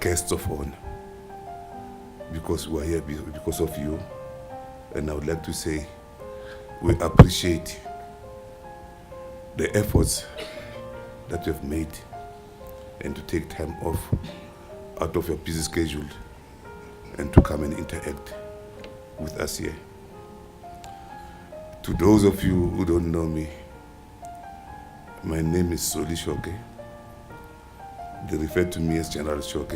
guests of honor, because we are here because of you. And I would like to say we appreciate the efforts that you have made and to take time off out of your busy schedule and to come and interact with us here. To those of you who don't know me, my name is Soli Shoke. They refer to me as General Shoke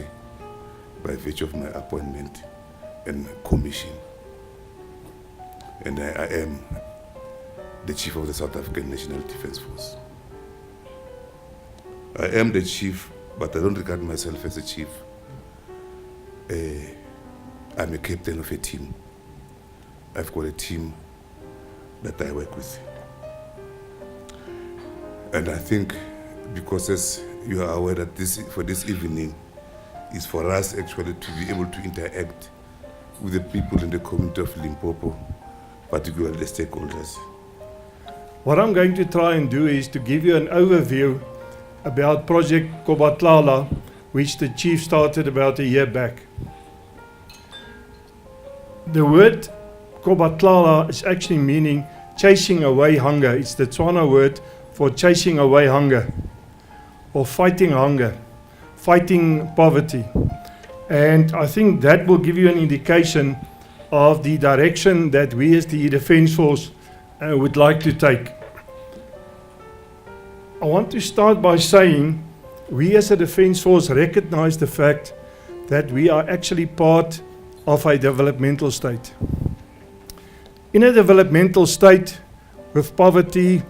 by virtue of my appointment and commission. And I am the Chief of the South African National Defence Force. I am the Chief, but I don't regard myself as a Chief. I'm a captain of a team. I've got a team that I work with. And I think, because as you are aware that for this evening is for us actually to be able to interact with the people in the community of Limpopo, particularly the stakeholders. What I'm going to try and do is to give you an overview about Project Kobatlala, which the Chief started about a year back. The word Kobatlala is actually meaning chasing away hunger. It's the Tswana word for chasing away hunger, or fighting hunger, fighting poverty. And I think that will give you an indication of the direction that we as the Defence Force would like to take. I want to start by saying we as a Defence Force recognize the fact that we are actually part of a developmental state. In a developmental state with poverty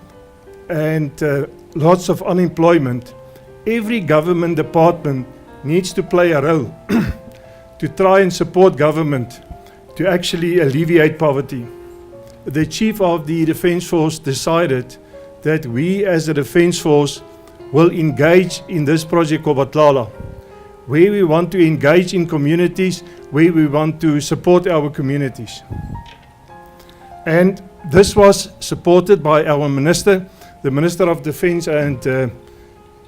and lots of unemployment, every government department needs to play a role to try and support government to actually alleviate poverty. The Chief of the Defence Force decided that we as a Defence Force will engage in this Project Kobatlala, where we want to engage in communities, where we want to support our communities. And this was supported by our Minister, the Minister of Defence and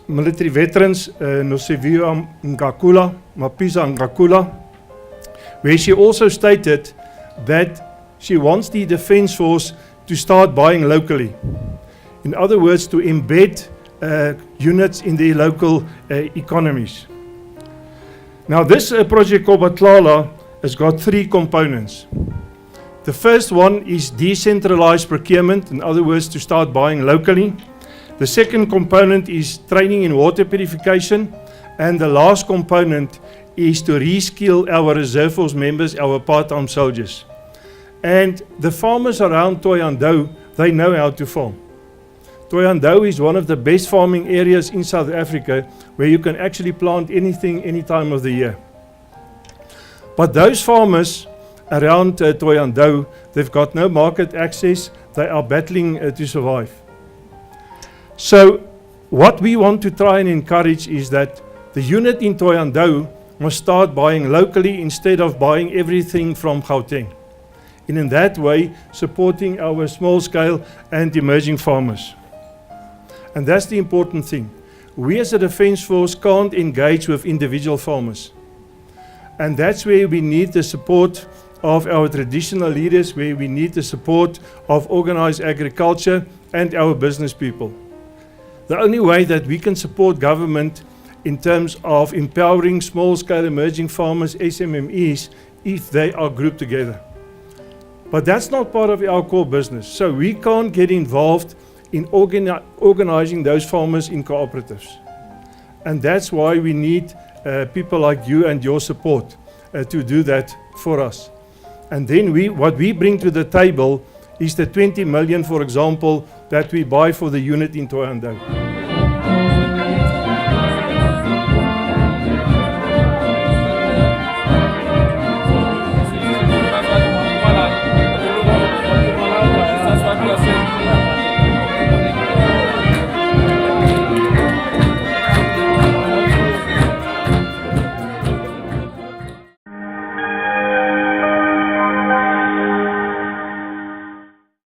Military Veterans, Nosiviwa Mapisa Ngakula, where she also stated that she wants the Defence Force to start buying locally. In other words, to embed units in the local economies. Now this Project Kobatlala has got three components. The first one is decentralized procurement, in other words, to start buying locally. The second component is training in water purification. And the last component is to reskill our reserve force members, our part-time soldiers. And the farmers around Thohoyandou, they know how to farm. Thohoyandou is one of the best farming areas in South Africa, where you can actually plant anything, any time of the year. But those farmers around Thohoyandou, they've got no market access, they are battling to survive. So what we want to try and encourage is that the unit in Thohoyandou must start buying locally instead of buying everything from Gauteng. And in that way, supporting our small scale and emerging farmers. And that's the important thing. We as a Defence Force can't engage with individual farmers. And that's where we need the support of our traditional leaders, where we need the support of organized agriculture and our business people. The only way that we can support government in terms of empowering small-scale emerging farmers, SMMEs, if they are grouped together. But that's not part of our core business. So we can't get involved in organizing those farmers in cooperatives. And that's why we need people like you and your support to do that for us. And then what we bring to the table is the 20 million, for example, that we buy for the unit in Thohoyandou.